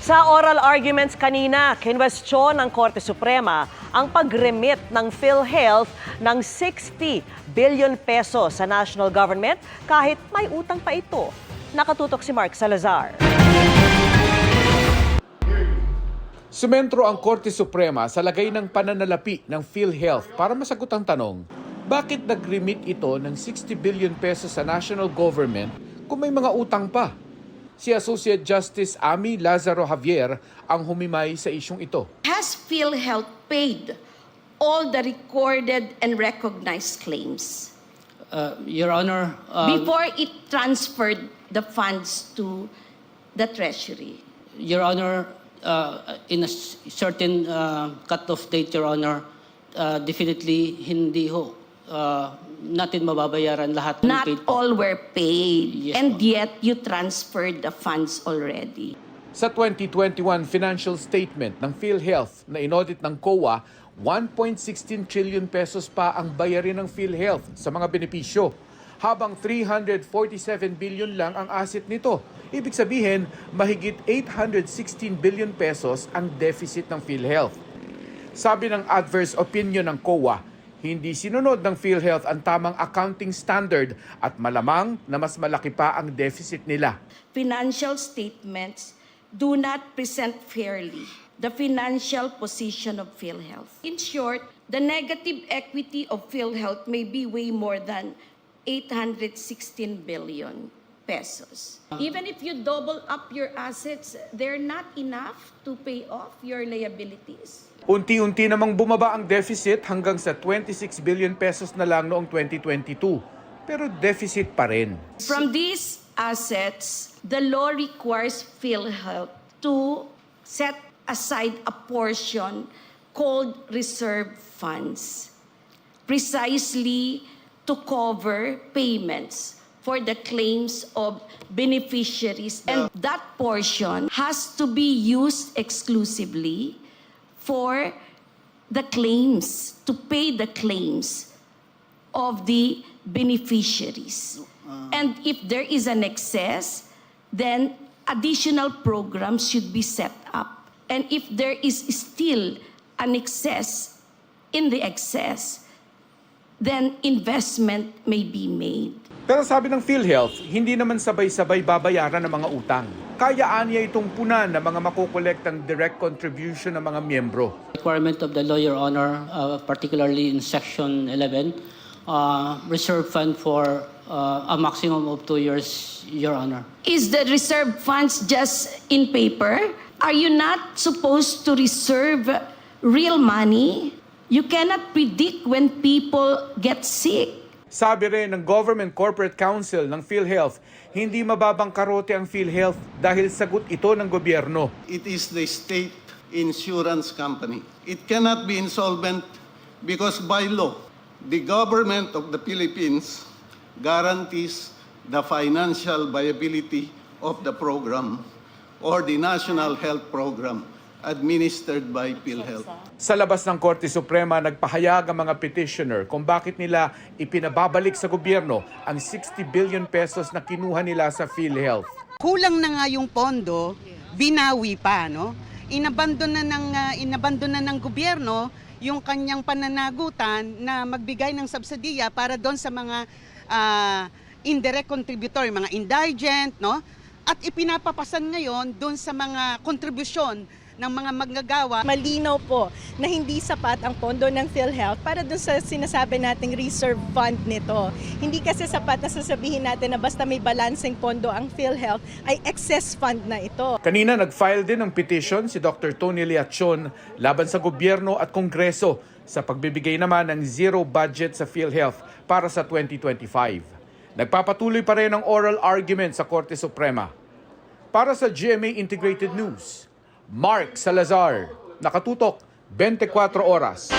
Sa oral arguments kanina, kinwestiyon ng Korte Suprema ang pag-remit ng PhilHealth ng 60 billion pesos sa national government kahit may utang pa ito. Nakatutok si Mark Salazar. Sumentro ang Korte Suprema sa lagay ng pananalapi ng PhilHealth para masagot ang tanong, bakit nag-remit ito ng 60 billion pesos sa national government kung may mga utang pa? Si Associate Justice Amy Lazaro Javier ang humimay sa isyong ito. Has PhilHealth paid all the recorded and recognized claims Your Honor, before it transferred the funds to the Treasury? Your Honor, in a certain cut-off date, Your Honor, definitely hindi ho. Natin mababayaran lahat ng Not paid po. all were paid, Yes, and ma'am. yet you transferred the funds already. Sa 2021 financial statement ng PhilHealth na inaudit ng COA, 1.16 trillion pesos pa ang bayarin ng PhilHealth sa mga benepisyo, habang 347 billion lang ang asset nito. Ibig sabihin, mahigit 816 billion pesos ang deficit ng PhilHealth. Sabi ng adverse opinion ng COA, hindi sinunod ng PhilHealth ang tamang accounting standard at malamang na mas malaki pa ang deficit nila. Financial statements do not present fairly the financial position of PhilHealth. In short, the negative equity of PhilHealth may be way more than 816 billion pesos. Even if you double up your assets, they're not enough to pay off your liabilities. Unti-unti namang bumaba ang deficit hanggang sa 26 billion pesos na lang noong 2022. Pero deficit pa rin. From these assets, the law requires PhilHealth to set aside a portion called reserve funds, precisely to cover payments for the claims of beneficiaries. And that portion has to be used exclusively for the claims, to pay the claims of the beneficiaries. And if there is an excess, then additional programs should be set up. And if there is still an excess in the excess, then investment may be made. Pero sabi ng PhilHealth, hindi naman sabay-sabay babayaran ng mga utang. Kayaan niya itong punan ng mga makukolektang direct contribution ng mga miyembro. Requirement of the law, Your Honor, particularly in Section 11, reserve fund for a maximum of 2 years, Your Honor. Is the reserve funds just in paper? Are you not supposed to reserve real money? You cannot predict when people get sick. Sabi rin ng Government Corporate Council ng PhilHealth, hindi mababangkarote ang PhilHealth dahil sagot ito ng gobyerno. It is the state insurance company. It cannot be insolvent because by law, the government of the Philippines guarantees the financial viability of the program or the National Health Program administered by PhilHealth. Sa labas ng Korte Suprema, nagpahayag ang mga petitioner kung bakit nila ipinababalik sa gobyerno ang 60 billion pesos na kinuha nila sa PhilHealth. Kulang na nga yung pondo, binawi pa, no? Inabandon na ng gobyerno yung kanyang pananagutan na magbigay ng subsidiya para doon sa mga indirect contributor, mga indigent, no? At ipinapapasan ngayon doon sa mga kontribusyon ng mga manggagawa. Malinaw po na hindi sapat ang pondo ng PhilHealth para dun sa sinasabi nating reserve fund nito. Hindi kasi sapat na sasabihin natin na basta may balancing pondo ang PhilHealth ay excess fund na ito. Kanina nag-file din ng petition si Dr. Tony Leachon laban sa gobyerno at kongreso sa pagbibigay naman ng zero budget sa PhilHealth para sa 2025. Nagpapatuloy pa rin ang oral argument sa Korte Suprema. Para sa GMA Integrated News, Mark Salazar, nakatutok 24 oras.